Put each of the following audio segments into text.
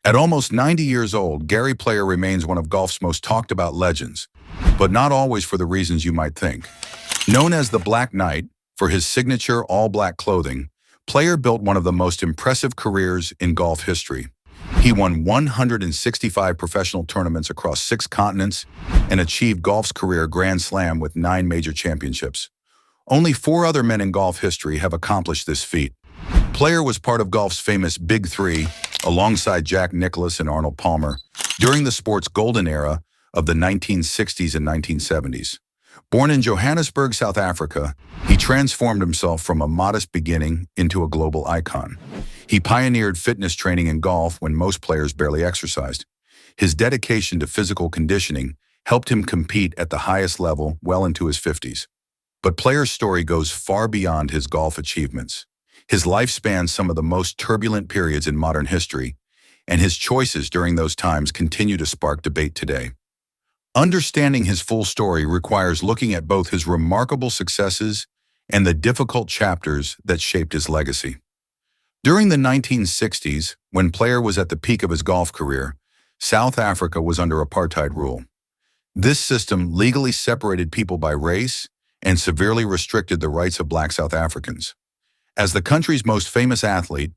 At almost 90 years old, Gary Player remains one of golf's most talked about legends, but not always for the reasons you might think. Known as the Black Knight for his signature all-black clothing, Player built one of the most impressive careers in golf history. He won 165 professional tournaments across 6 continents and achieved golf's career Grand Slam with 9 major championships. Only 4 other men in golf history have accomplished this feat. Player was part of golf's famous Big Three, alongside Jack Nicklaus and Arnold Palmer, during the sport's golden era of the 1960s and 1970s. Born in Johannesburg, South Africa, he transformed himself from a modest beginning into a global icon. He pioneered fitness training in golf when most players barely exercised. His dedication to physical conditioning helped him compete at the highest level well into his 50s. But Player's story goes far beyond his golf achievements. His life spans some of the most turbulent periods in modern history, and his choices during those times continue to spark debate today. Understanding his full story requires looking at both his remarkable successes and the difficult chapters that shaped his legacy. During the 1960s, when Player was at the peak of his golf career, South Africa was under apartheid rule. This system legally separated people by race and severely restricted the rights of Black South Africans. As the country's most famous athlete,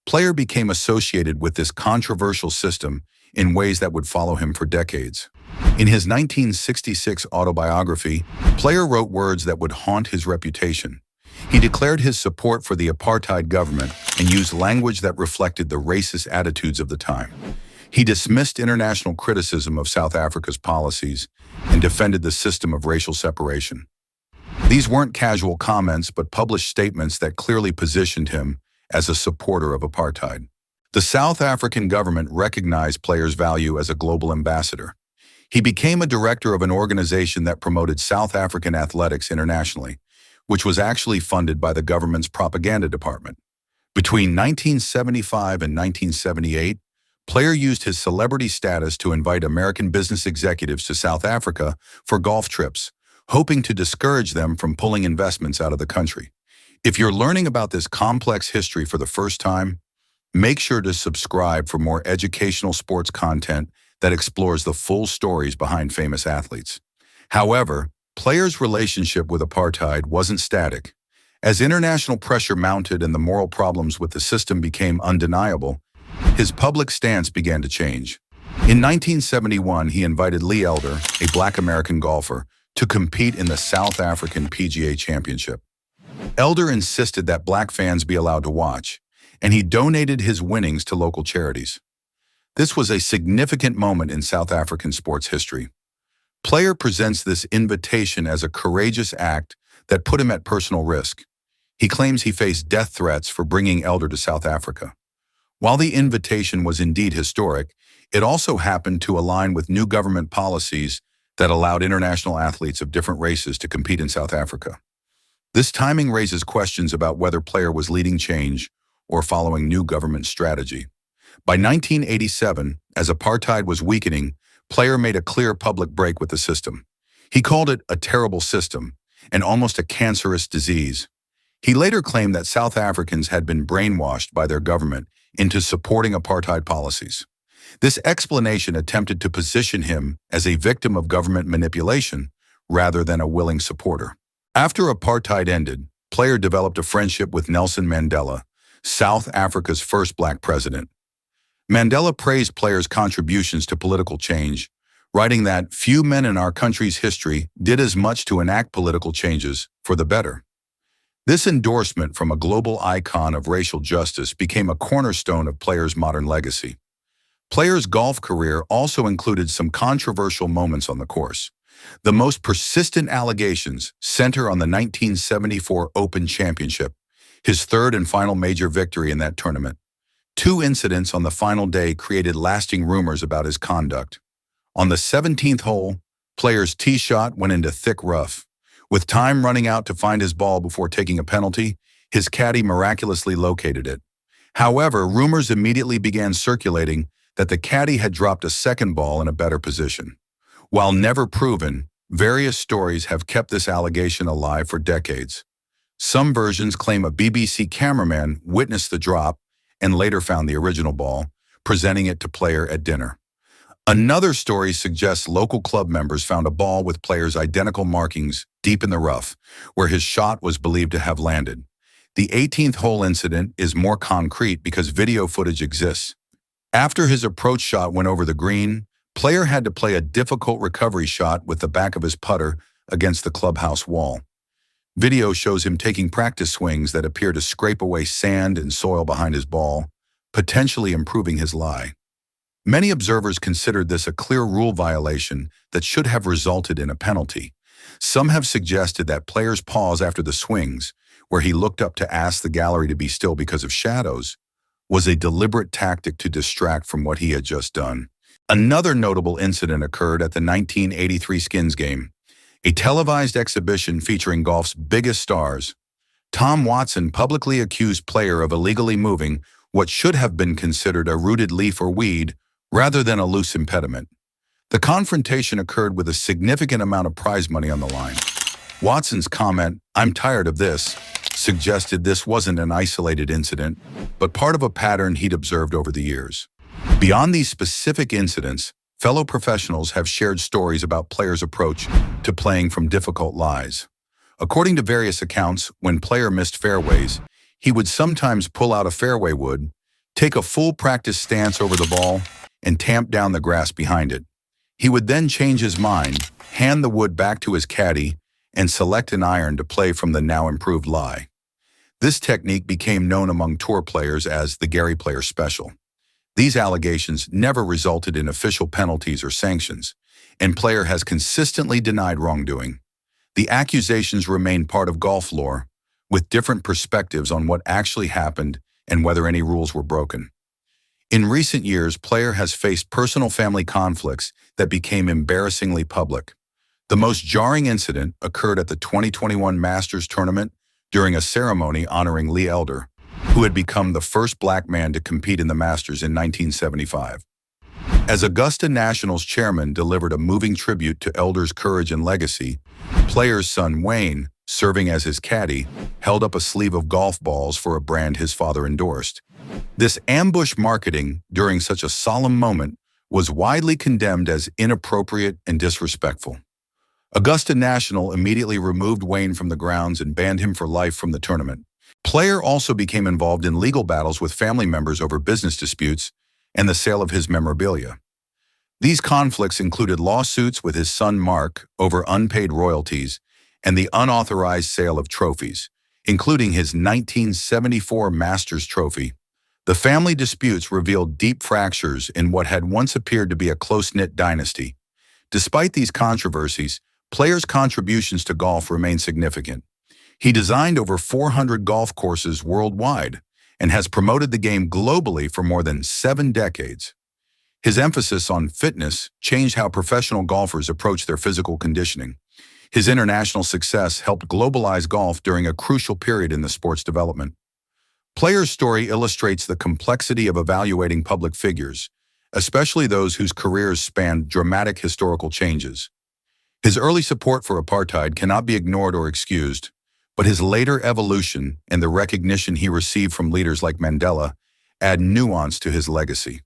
Player became associated with this controversial system in ways that would follow him for decades. In his 1966 autobiography, Player wrote words that would haunt his reputation. He declared his support for the apartheid government and used language that reflected the racist attitudes of the time. He dismissed international criticism of South Africa's policies and defended the system of racial separation. These weren't casual comments, but published statements that clearly positioned him as a supporter of apartheid. The South African government recognized Player's value as a global ambassador. He became a director of an organization that promoted South African athletics internationally, which was actually funded by the government's propaganda department. Between 1975 and 1978, Player used his celebrity status to invite American business executives to South Africa for golf trips, hoping to discourage them from pulling investments out of the country. If you're learning about this complex history for the first time, make sure to subscribe for more educational sports content that explores the full stories behind famous athletes. However, Player's relationship with apartheid wasn't static. As international pressure mounted and the moral problems with the system became undeniable, his public stance began to change. In 1971, he invited Lee Elder, a Black American golfer, to compete in the South African PGA Championship. Elder insisted that Black fans be allowed to watch, and he donated his winnings to local charities. This was a significant moment in South African sports history. Player presents this invitation as a courageous act that put him at personal risk. He claims he faced death threats for bringing Elder to South Africa. While the invitation was indeed historic, it also happened to align with new government policies that allowed international athletes of different races to compete in South Africa. This timing raises questions about whether Player was leading change or following new government strategy. By 1987, as apartheid was weakening, Player made a clear public break with the system. He called it a terrible system and almost a cancerous disease. He later claimed that South Africans had been brainwashed by their government into supporting apartheid policies. This explanation attempted to position him as a victim of government manipulation rather than a willing supporter. After apartheid ended, Player developed a friendship with Nelson Mandela, South Africa's first Black president. Mandela praised Player's contributions to political change, writing that few men in our country's history did as much to enact political changes for the better. This endorsement from a global icon of racial justice became a cornerstone of Player's modern legacy. Player's golf career also included some controversial moments on the course. The most persistent allegations center on the 1974 Open Championship, his third and final major victory in that tournament. 2 incidents on the final day created lasting rumors about his conduct. On the 17th hole, Player's tee shot went into thick rough. With time running out to find his ball before taking a penalty, his caddy miraculously located it. However, rumors immediately began circulating that the caddy had dropped a second ball in a better position. While never proven, various stories have kept this allegation alive for decades. Some versions claim a BBC cameraman witnessed the drop and later found the original ball, presenting it to player at dinner. Another story suggests local club members found a ball with player's identical markings deep in the rough, where his shot was believed to have landed. The 18th hole incident is more concrete because video footage exists. After his approach shot went over the green, player had to play a difficult recovery shot with the back of his putter against the clubhouse wall. Video shows him taking practice swings that appear to scrape away sand and soil behind his ball, potentially improving his lie. Many observers considered this a clear rule violation that should have resulted in a penalty. Some have suggested that player's pause after the swings, where he looked up to ask the gallery to be still because of shadows, was a deliberate tactic to distract from what he had just done. Another notable incident occurred at the 1983 Skins game, a televised exhibition featuring golf's biggest stars. Tom Watson publicly accused player of illegally moving what should have been considered a rooted leaf or weed rather than a loose impediment. The confrontation occurred with a significant amount of prize money on the line. Watson's comment, "I'm tired of this," suggested this wasn't an isolated incident, but part of a pattern he'd observed over the years. Beyond these specific incidents, fellow professionals have shared stories about players' approach to playing from difficult lies. According to various accounts, when player missed fairways, he would sometimes pull out a fairway wood, take a full practice stance over the ball, and tamp down the grass behind it. He would then change his mind, hand the wood back to his caddy, and select an iron to play from the now improved lie. This technique became known among tour players as the Gary Player Special. These allegations never resulted in official penalties or sanctions, and player has consistently denied wrongdoing. The accusations remain part of golf lore, with different perspectives on what actually happened and whether any rules were broken. In recent years, player has faced personal family conflicts that became embarrassingly public. The most jarring incident occurred at the 2021 Masters tournament during a ceremony honoring Lee Elder, who had become the first black man to compete in the Masters in 1975. As Augusta National's chairman delivered a moving tribute to Elder's courage and legacy, player's son Wayne, serving as his caddy, held up a sleeve of golf balls for a brand his father endorsed. This ambush marketing during such a solemn moment was widely condemned as inappropriate and disrespectful. Augusta National immediately removed Wayne from the grounds and banned him for life from the tournament. Player also became involved in legal battles with family members over business disputes and the sale of his memorabilia. These conflicts included lawsuits with his son Mark over unpaid royalties and the unauthorized sale of trophies, including his 1974 Masters trophy. The family disputes revealed deep fractures in what had once appeared to be a close-knit dynasty. Despite these controversies, player's contributions to golf remain significant. He designed over 400 golf courses worldwide and has promoted the game globally for more than 7 decades. His emphasis on fitness changed how professional golfers approach their physical conditioning. His international success helped globalize golf during a crucial period in the sport's development. Player's story illustrates the complexity of evaluating public figures, especially those whose careers spanned dramatic historical changes. His early support for apartheid cannot be ignored or excused, but his later evolution and the recognition he received from leaders like Mandela add nuance to his legacy.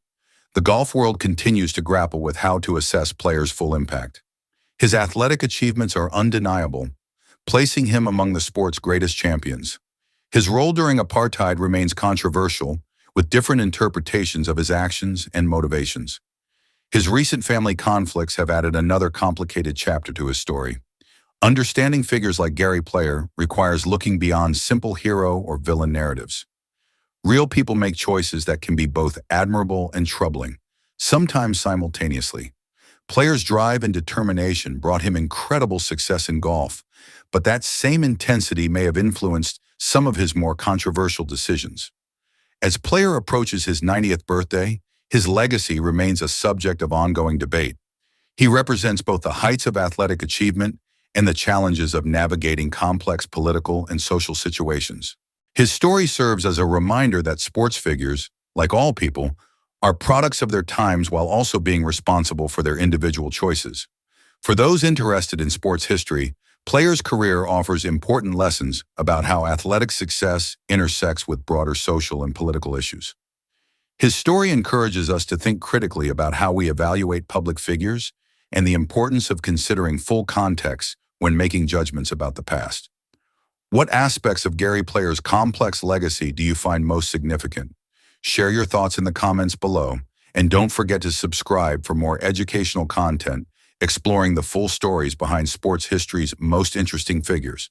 The golf world continues to grapple with how to assess players' full impact. His athletic achievements are undeniable, placing him among the sport's greatest champions. His role during apartheid remains controversial, with different interpretations of his actions and motivations. His recent family conflicts have added another complicated chapter to his story. Understanding figures like Gary Player requires looking beyond simple hero or villain narratives. Real people make choices that can be both admirable and troubling, sometimes simultaneously. Player's drive and determination brought him incredible success in golf, but that same intensity may have influenced some of his more controversial decisions. As Player approaches his 90th birthday, his legacy remains a subject of ongoing debate. He represents both the heights of athletic achievement and the challenges of navigating complex political and social situations. His story serves as a reminder that sports figures, like all people, are products of their times while also being responsible for their individual choices. For those interested in sports history, Player's career offers important lessons about how athletic success intersects with broader social and political issues. His story encourages us to think critically about how we evaluate public figures and the importance of considering full context when making judgments about the past. What aspects of Gary Player's complex legacy do you find most significant? Share your thoughts in the comments below, and don't forget to subscribe for more educational content exploring the full stories behind sports history's most interesting figures.